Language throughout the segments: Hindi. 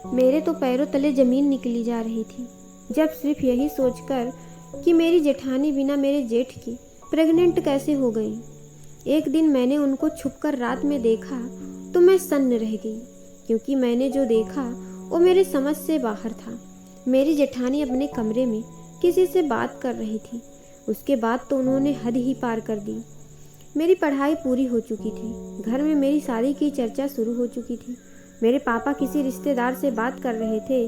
मेरे तो पैरों तले ज़मीन निकली जा रही थी जब सिर्फ यही सोचकर कि मेरी जेठानी बिना मेरे जेठ की प्रेग्नेंट कैसे हो गई। एक दिन मैंने उनको छुपकर रात में देखा तो मैं सन्न रह गई, क्योंकि मैंने जो देखा वो मेरे समझ से बाहर था। मेरी जेठानी अपने कमरे में किसी से बात कर रही थी। उसके बाद तो उन्होंने हद ही पार कर दी। मेरी पढ़ाई पूरी हो चुकी थी, घर में मेरी शादी की चर्चा शुरू हो चुकी थी। मेरे पापा किसी रिश्तेदार से बात कर रहे थे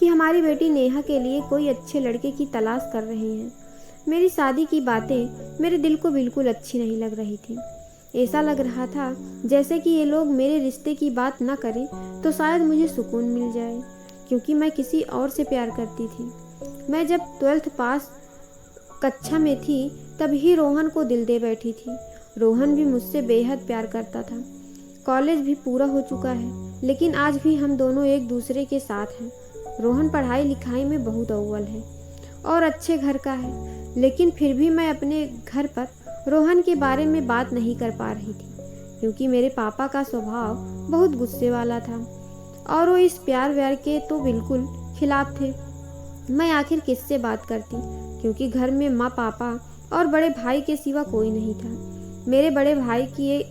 कि हमारी बेटी नेहा के लिए कोई अच्छे लड़के की तलाश कर रहे हैं। मेरी शादी की बातें मेरे दिल को बिल्कुल अच्छी नहीं लग रही थी। ऐसा लग रहा था जैसे कि ये लोग मेरे रिश्ते की बात ना करें तो शायद मुझे सुकून मिल जाए, क्योंकि मैं किसी और से प्यार करती थी। मैं जब 12th पास कक्षा में थी तब ही रोहन को दिल दे बैठी थी। रोहन भी मुझसे बेहद प्यार करता था। कॉलेज भी पूरा हो चुका है, लेकिन आज भी हम दोनों एक दूसरे के साथ हैं। रोहन पढ़ाई लिखाई में बहुत अव्वल है और अच्छे घर का है, लेकिन फिर भी मैं अपने घर पर रोहन के बारे में बात नहीं कर पा रही थी, क्योंकि मेरे पापा का स्वभाव बहुत गुस्से वाला था और वो इस प्यार व्यार के तो बिल्कुल खिलाफ थे। मैं आखिर किससे बात करती, क्योंकि घर में माँ पापा और बड़े भाई के सिवा कोई नहीं था। मेरे बड़े भाई की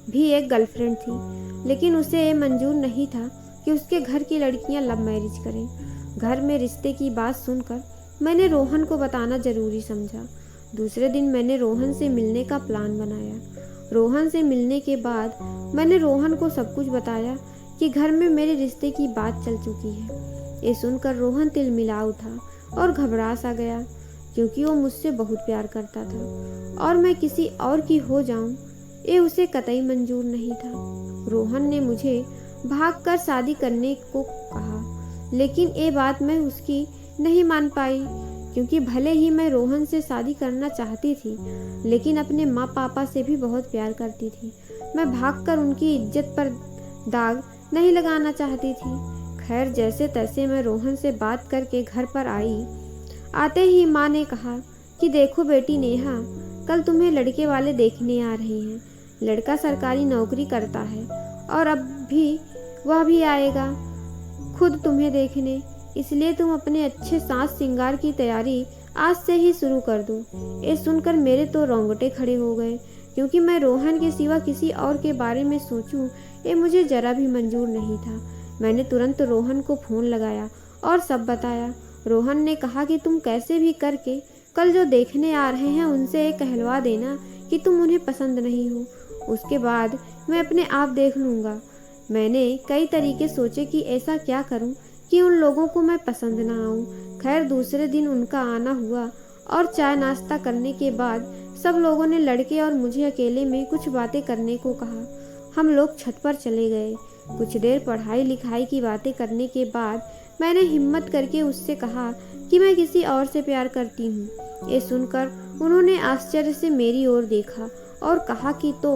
भी एक गर्लफ्रेंड थी, लेकिन उसे ये मंजूर नहीं था कि उसके घर की लड़कियां लव मैरिज करें। घर में रिश्ते की बात सुनकर मैंने रोहन को बताना जरूरी समझा। दूसरे दिन मैंने रोहन से मिलने का प्लान बनाया। रोहन से मिलने के बाद मैंने रोहन को सब कुछ बताया कि घर में मेरे रिश्ते की बात चल चुकी है। ये सुनकर रोहन तिलमिला उठा और घबरा सा गया, क्योंकि वो मुझसे बहुत प्यार करता था और मैं किसी और की हो जाऊं ये उसे कतई मंजूर नहीं था। रोहन ने मुझे भागकर शादी करने को कहा, लेकिन ये बात मैं उसकी नहीं मान पाई, क्योंकि भले ही मैं रोहन से शादी करना चाहती थी, लेकिन अपने माँ पापा से भी बहुत प्यार करती थी। मैं भागकर उनकी इज्जत पर दाग नहीं लगाना चाहती थी। खैर, जैसे तैसे मैं रोहन से बात करके घर पर आई। आते ही माँ ने कहा कि देखो बेटी नेहा, कल तुम्हें लड़के वाले देखने आ रहे हैं। लड़का सरकारी नौकरी करता है और अब भी वह भी आएगा खुद तुम्हें देखने, इसलिए तुम अपने अच्छे साज श्रृंगार की तैयारी आज से ही शुरू कर दो। ये सुनकर मेरे तो रोंगटे खड़े हो गए, क्योंकि मैं रोहन के सिवा किसी और के बारे में सोचूं ये मुझे जरा भी मंजूर नहीं था। मैंने तुरंत रोहन को फ़ोन लगाया और सब बताया। रोहन ने कहा कि तुम कैसे भी करके कल जो देखने आ रहे हैं उनसे ये कहलवा देना कि तुम उन्हें पसंद नहीं हो, उसके बाद मैं अपने आप देख लूँगा। मैंने कई तरीके सोचे कि ऐसा क्या करूं कि उन लोगों को मैं पसंद ना आऊं। खैर, दूसरे दिन उनका आना हुआ और चाय नाश्ता करने के बाद सब लोगों ने लड़के और मुझे अकेले में कुछ बातें करने को कहा। हम लोग छत पर चले गए। कुछ देर पढ़ाई लिखाई की बातें करने के बाद मैंने हिम्मत करके उससे कहा कि मैं किसी और से प्यार करती हूँ। ये सुनकर उन्होंने आश्चर्य से मेरी ओर देखा और कहा कि तो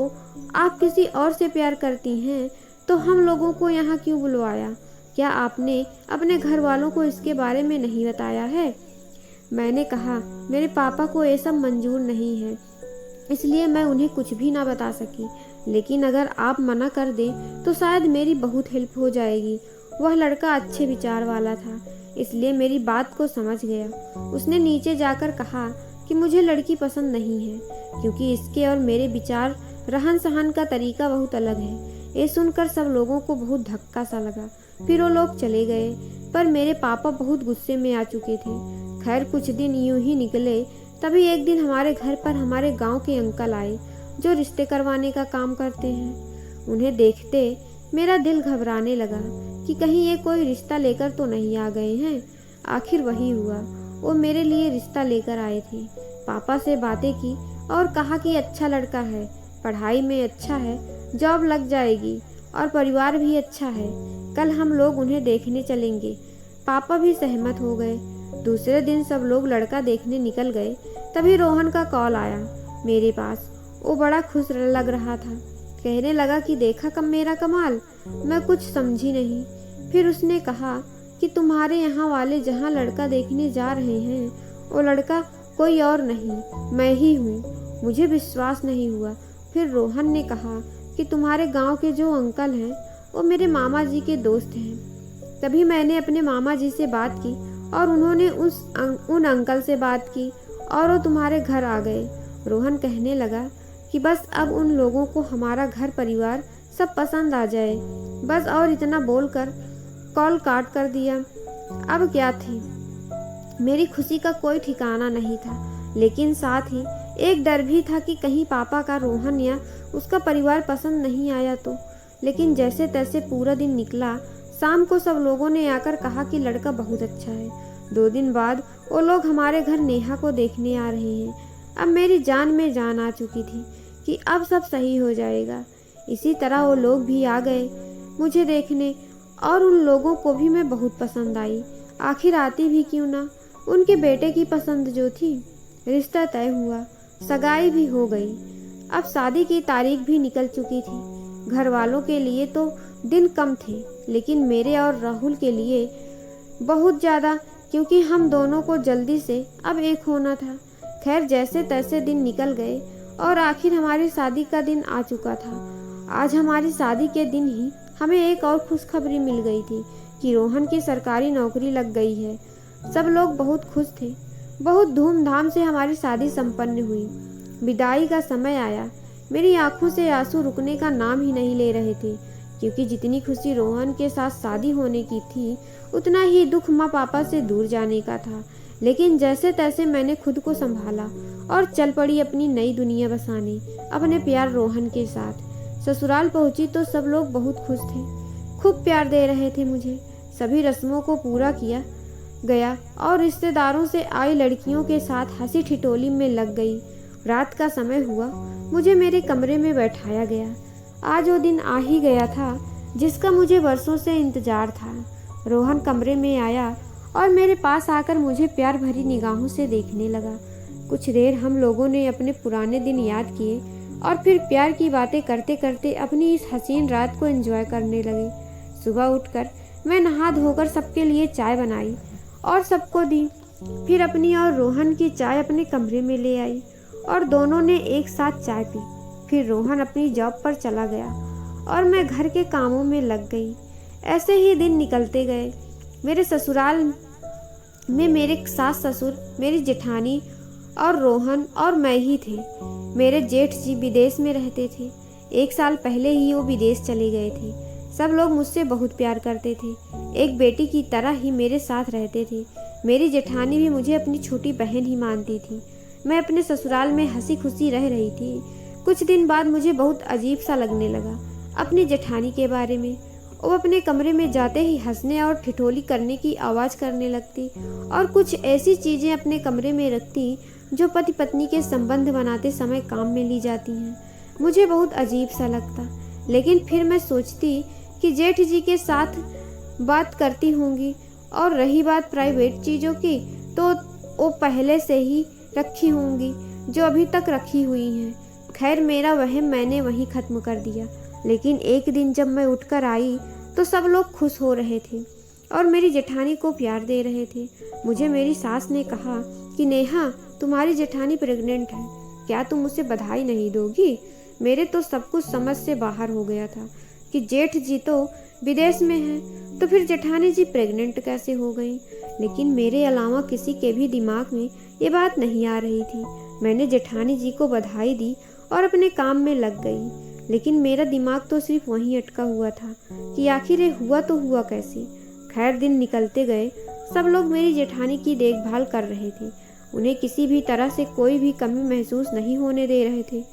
आप किसी और से प्यार करती हैं तो हम लोगों को यहाँ क्यों बुलवाया? क्या आपने अपने घर वालों को इसके बारे में नहीं बताया है? मैंने कहा मेरे पापा को ये सब मंजूर नहीं है, इसलिए मैं उन्हें कुछ भी ना बता सकी, लेकिन अगर आप मना कर दें तो शायद मेरी बहुत हेल्प हो जाएगी। वह लड़का अच्छे विचार वाला था, इसलिए मेरी बात को समझ गया। उसने नीचे जाकर कहा कि मुझे लड़की पसंद नहीं है, क्योंकि इसके और मेरे विचार रहन सहन का तरीका बहुत अलग है। ये सुनकर सब लोगों को बहुत धक्का सा लगा। फिर वो लोग चले गए, पर मेरे पापा बहुत गुस्से में आ चुके थे। खैर, कुछ दिन यूं ही निकले। तभी एक दिन हमारे घर पर हमारे गांव के अंकल आए, जो रिश्ते करवाने का काम करते हैं। उन्हें देखते मेरा दिल घबराने लगा कि कहीं ये कोई रिश्ता लेकर तो नहीं आ गए हैं। आखिर वही हुआ, वो मेरे लिए रिश्ता लेकर आए थे। पापा से बातें की और कहा कि अच्छा लड़का है, पढ़ाई में अच्छा है, जॉब लग जाएगी और परिवार भी अच्छा है। कल हम लोग उन्हें देखने चलेंगे। पापा भी सहमत हो गए। दूसरे दिन सब लोग लड़का देखने निकल गए। तभी रोहन का कॉल आया मेरे पास। वो बड़ा खुश लग रहा था, कहने लगा कि देखा कब मेरा कमाल। मैं कुछ समझी नहीं। फिर उसने कहा कि तुम्हारे यहाँ वाले जहाँ लड़का देखने जा रहे हैं वो लड़का कोई और नहीं, मैं ही हूँ। मुझे विश्वास नहीं हुआ। फिर रोहन ने कहा कि तुम्हारे गांव के जो अंकल हैं वो मेरे मामा जी के दोस्त हैं। तभी मैंने अपने मामा जी से बात की और उन्होंने उन अंकल से बात की और वो तुम्हारे घर आ गए। रोहन कहने लगा कि बस अब उन लोगों को हमारा घर परिवार सब पसंद आ जाए, बस। और इतना बोलकर कॉल काट कर दिया। अब क्या थी, मेरी खुशी का कोई ठिकाना नहीं था, लेकिन साथ ही एक डर भी था कि कहीं पापा का रोहन या उसका परिवार पसंद नहीं आया तो। लेकिन जैसे तैसे पूरा दिन निकला। शाम को सब लोगों ने आकर कहा कि लड़का बहुत अच्छा है। 2 दिन बाद वो लोग हमारे घर नेहा को देखने आ रहे हैं। अब मेरी जान में जान आ चुकी थी कि अब सब सही हो जाएगा। इसी तरह वो लोग भी आ गए मुझे देखने और उन लोगों को भी मैं बहुत पसंद आई। आखिर आती भी क्यों ना, उनके बेटे की पसंद जो थी। रिश्ता तय हुआ, सगाई भी हो गई। अब शादी की तारीख भी निकल चुकी थी। घर वालों के लिए तो दिन कम थे, लेकिन मेरे और राहुल के लिए बहुत ज़्यादा, क्योंकि हम दोनों को जल्दी से अब एक होना था। खैर, जैसे तैसे दिन निकल गए और आखिर हमारी शादी का दिन आ चुका था। आज हमारी शादी के दिन ही हमें एक और खुशखबरी मिल गई थी कि रोहन की सरकारी नौकरी लग गई है। सब लोग बहुत खुश थे। बहुत धूमधाम से हमारी शादी संपन्न हुई। विदाई का समय आया। मेरी आंखों से आंसू रुकने का नाम ही नहीं ले रहे थे, क्योंकि जितनी खुशी रोहन के साथ शादी होने की थी, उतना ही दुख माँ पापा से दूर जाने का था। लेकिन जैसे तैसे मैंने खुद को संभाला और चल पड़ी अपनी नई दुनिया बसाने, अपने प्यार रोहन के साथ। ससुराल पहुंची तो सब लोग बहुत खुश थे, खूब प्यार दे रहे थे मुझे। सभी रस्मों को पूरा किया गया और रिश्तेदारों से आई लड़कियों के साथ हंसी ठिठोली में लग गई। रात का समय हुआ, मुझे मेरे कमरे में बैठाया गया। आज वो दिन आ ही गया था जिसका मुझे वर्षों से इंतजार था। रोहन कमरे में आया और मेरे पास आकर मुझे प्यार भरी निगाहों से देखने लगा। कुछ देर हम लोगों ने अपने पुराने दिन याद किए और फिर प्यार की बातें करते करते अपनी इस हसीन रात को एंजॉय करने लगे। सुबह उठकर मैं नहा धोकर सबके लिए चाय बनाई और सबको दी। फिर अपनी और रोहन की चाय अपने कमरे में ले आई और दोनों ने एक साथ चाय पी। फिर रोहन अपनी जॉब पर चला गया और मैं घर के कामों में लग गई। ऐसे ही दिन निकलते गए। मेरे ससुराल में मेरे सास ससुर, मेरी जेठानी और रोहन और मैं ही थे। मेरे जेठ जी विदेश में रहते थे। 1 साल पहले ही वो विदेश चले गए थे। सब लोग मुझसे बहुत प्यार करते थे, एक बेटी की तरह ही मेरे साथ रहते थे। मेरी जेठानी भी मुझे अपनी छोटी बहन ही मानती थी। मैं अपने ससुराल में हंसी खुशी रह रही थी। कुछ दिन बाद मुझे बहुत अजीब सा लगने लगा अपनी जेठानी के बारे में। वो अपने कमरे में जाते ही हंसने और ठिठोली करने की आवाज़ करने लगती और कुछ ऐसी चीज़ें अपने कमरे में रखती जो पति पत्नी के संबंध बनाते समय काम में ली जाती हैं। मुझे बहुत अजीब सा लगता, लेकिन फिर मैं सोचती कि जेठ जी के साथ बात करती होंगी। और रही बात प्राइवेट चीज़ों की, तो वो पहले से ही रखी होंगी जो अभी तक रखी हुई हैं। खैर, मेरा वहम मैंने वहीं ख़त्म कर दिया। लेकिन एक दिन जब मैं उठकर आई तो सब लोग खुश हो रहे थे और मेरी जेठानी को प्यार दे रहे थे। मुझे मेरी सास ने कहा कि नेहा, तुम्हारी जेठानी प्रेग्नेंट है, क्या तुम उसे बधाई नहीं दोगी? मेरे तो सब कुछ समझ से बाहर हो गया था कि जेठ जी तो विदेश में हैं, तो फिर जेठानी जी प्रेग्नेंट कैसे हो गई। लेकिन मेरे अलावा किसी के भी दिमाग में ये बात नहीं आ रही थी। मैंने जेठानी जी को बधाई दी और अपने काम में लग गई। लेकिन मेरा दिमाग तो सिर्फ वहीं अटका हुआ था कि आखिर ये हुआ तो हुआ कैसे। खैर, दिन निकलते गए। सब लोग मेरी जेठानी की देखभाल कर रहे थे। उन्हें किसी भी तरह से कोई भी कमी महसूस नहीं होने दे रहे थे।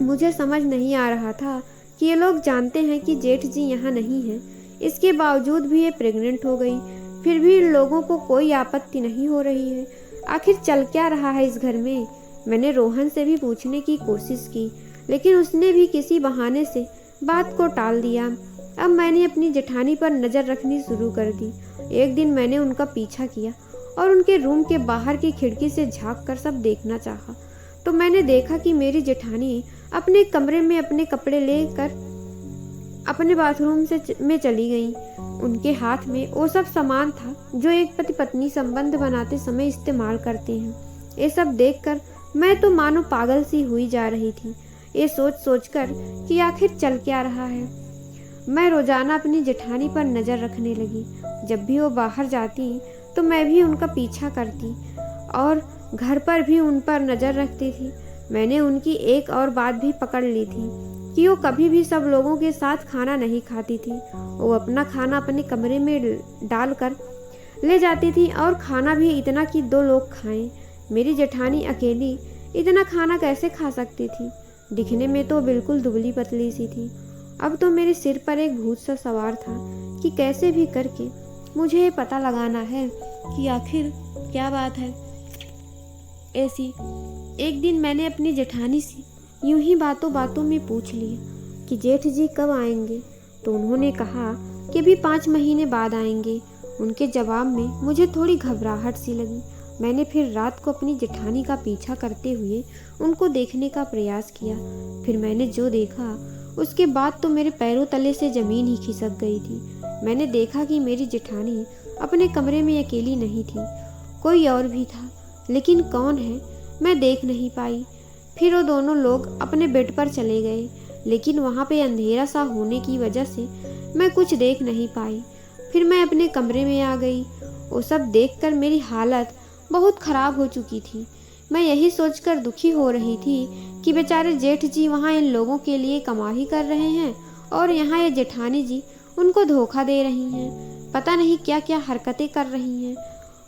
मुझे समझ नहीं आ रहा था कि ये लोग जानते हैं कि जेठ जी यहाँ नहीं हैं, इसके बावजूद भी ये प्रेग्नेंट हो गई। फिर भी लोगों को कोई आपत्ति नहीं हो रही है। आखिर चल क्या रहा है इस घर में? मैंने रोहन से भी पूछने की कोशिश की, लेकिन उसने भी किसी बहाने से बात को टाल दिया। अब मैंने अपनी जेठानी पर नज़र रखनी शुरू कर दी। एक दिन मैंने उनका पीछा किया और उनके रूम के बाहर की खिड़की से झांक कर सब देखना चाहा, तो मैंने देखा कि मेरी जेठानी अपने कमरे में अपने कपड़े लेकर अपने बाथरूम में चली गई। उनके हाथ में वो सब सामान था जो एक पति पत्नी संबंध बनाते समय इस्तेमाल करते हैं। ये सब देखकर मैं तो मानो पागल सी हुई जा रही थी, ये सोच सोचकर कि आखिर चल क्या रहा है। मैं रोज़ाना अपनी जेठानी पर नज़र रखने लगी। जब भी वो बाहर जाती तो मैं भी उनका पीछा करती और घर पर भी उन पर नज़र रखती थी। मैंने उनकी एक और बात भी पकड़ ली थी कि वो कभी भी सब लोगों के साथ खाना नहीं खाती थी। वो अपना खाना अपने कमरे में डालकर ले जाती थी और खाना भी इतना कि 2 लोग खाएं। मेरी जेठानी अकेली इतना खाना कैसे खा सकती थी? दिखने में तो बिल्कुल दुबली पतली सी थी। अब तो मेरे सिर पर एक भूत सा सवार था कि कैसे भी करके मुझे ये पता लगाना है कि आखिर क्या बात है ऐसी। एक दिन मैंने अपनी जेठानी से यूं ही बातों बातों में पूछ लिया कि जेठ जी कब आएंगे, तो उन्होंने कहा कि भी 5 महीने बाद आएंगे। उनके जवाब में मुझे थोड़ी घबराहट सी लगी। मैंने फिर रात को अपनी जेठानी का पीछा करते हुए उनको देखने का प्रयास किया। फिर मैंने जो देखा उसके बाद तो मेरे पैरों तले से ज़मीन ही खिसक गई थी। मैंने देखा कि मेरी जेठानी अपने कमरे में अकेली नहीं थी, कोई और भी था, लेकिन कौन है मैं देख नहीं पाई। फिर वो दोनों लोग अपने बेड पर चले गए, लेकिन वहाँ पे अंधेरा सा होने की वजह से मैं कुछ देख नहीं पाई। फिर मैं अपने कमरे में आ गई। वो सब देखकर मेरी हालत बहुत ख़राब हो चुकी थी। मैं यही सोचकर दुखी हो रही थी कि बेचारे जेठ जी वहाँ इन लोगों के लिए कमाई कर रहे हैं और यहाँ ये जेठानी जी उनको धोखा दे रही हैं। पता नहीं क्या क्या हरकतें कर रही हैं।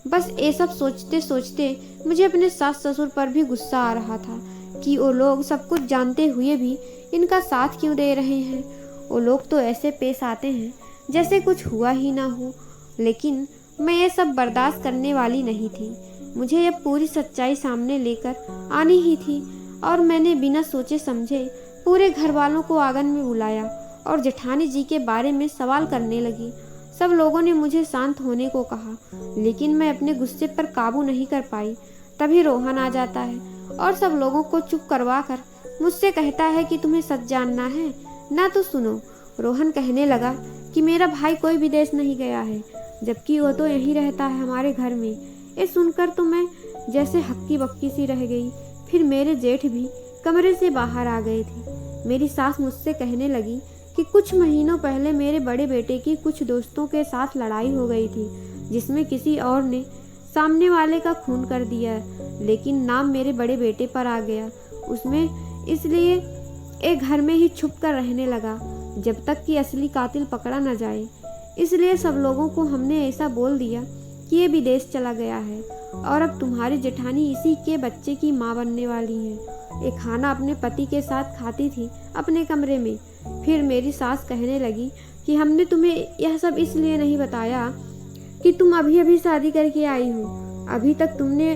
बस ये सब सोचते सोचते मुझे अपने सास ससुर पर भी गुस्सा आ रहा था कि वो लोग सब कुछ जानते हुए भी इनका साथ क्यों दे रहे हैं। वो लोग तो ऐसे पेश आते हैं जैसे कुछ हुआ ही ना हो। लेकिन मैं ये सब बर्दाश्त करने वाली नहीं थी। मुझे ये पूरी सच्चाई सामने लेकर आनी ही थी और मैंने बिना सोचे समझे पूरे घर वालों को आंगन में बुलाया और जेठानी जी के बारे में सवाल करने लगी। सब लोगों ने मुझे शांत होने को कहा, लेकिन मैं अपने गुस्से पर काबू नहीं कर पाई। तभी रोहन आ जाता है और सब लोगों को चुप करवा कर मुझसे कहता है कि तुम्हें सच जानना है ना तो सुनो। रोहन कहने लगा कि मेरा भाई कोई विदेश नहीं गया है, जबकि वो तो यहीं रहता है हमारे घर में। ये सुनकर तो मैं जैसे हक्की बक्की सी रह गई। फिर मेरे जेठ भी कमरे से बाहर आ गए थे। मेरी सास मुझसे कहने लगी कि कुछ महीनों पहले मेरे बड़े बेटे की कुछ दोस्तों के साथ लड़ाई हो गई थी, जिसमें किसी और ने सामने वाले का खून कर दिया, लेकिन नाम मेरे बड़े बेटे पर आ गया उसमें, इसलिए एक घर में ही छुप कर रहने लगा जब तक कि असली कातिल पकड़ा न जाए। इसलिए सब लोगों को हमने ऐसा बोल दिया कि ये विदेश चला गया है और अब तुम्हारी जेठानी इसी के बच्चे की माँ बनने वाली है। एक खाना अपने पति के साथ खाती थी अपने कमरे में। फिर मेरी सास कहने लगी कि हमने तुम्हें यह सब इसलिए नहीं बताया कि तुम अभी अभी शादी करके आई हो। अभी तक तुमने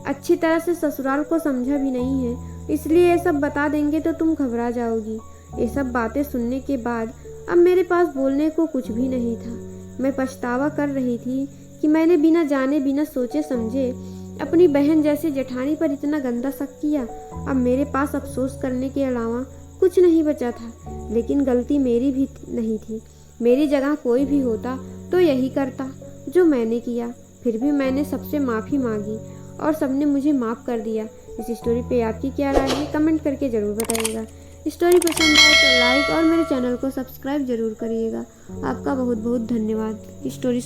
अच्छी तरह से ससुराल को समझा भी नहीं है, इसलिए ये सब बता देंगे तो तुम घबरा जाओगी। ये सब बातें सुनने के बाद अब मेरे पास बोलने को कुछ भी नहीं था। मैं पछतावा कर रही थी कि मैंने बिना जाने बिना सोचे समझे अपनी बहन जैसे जेठानी पर इतना गंदा शक किया। अब मेरे पास अफसोस करने के अलावा कुछ नहीं बचा था, लेकिन गलती मेरी भी नहीं थी। मेरी जगह कोई भी होता तो यही करता जो मैंने किया। फिर भी मैंने सबसे माफ़ी मांगी और सबने मुझे माफ़ कर दिया। इस स्टोरी पे आपकी क्या राय है कमेंट करके ज़रूर बताइएगा। स्टोरी पसंद आए तो लाइक और मेरे चैनल को सब्सक्राइब जरूर करिएगा। आपका बहुत बहुत धन्यवाद स्टोरी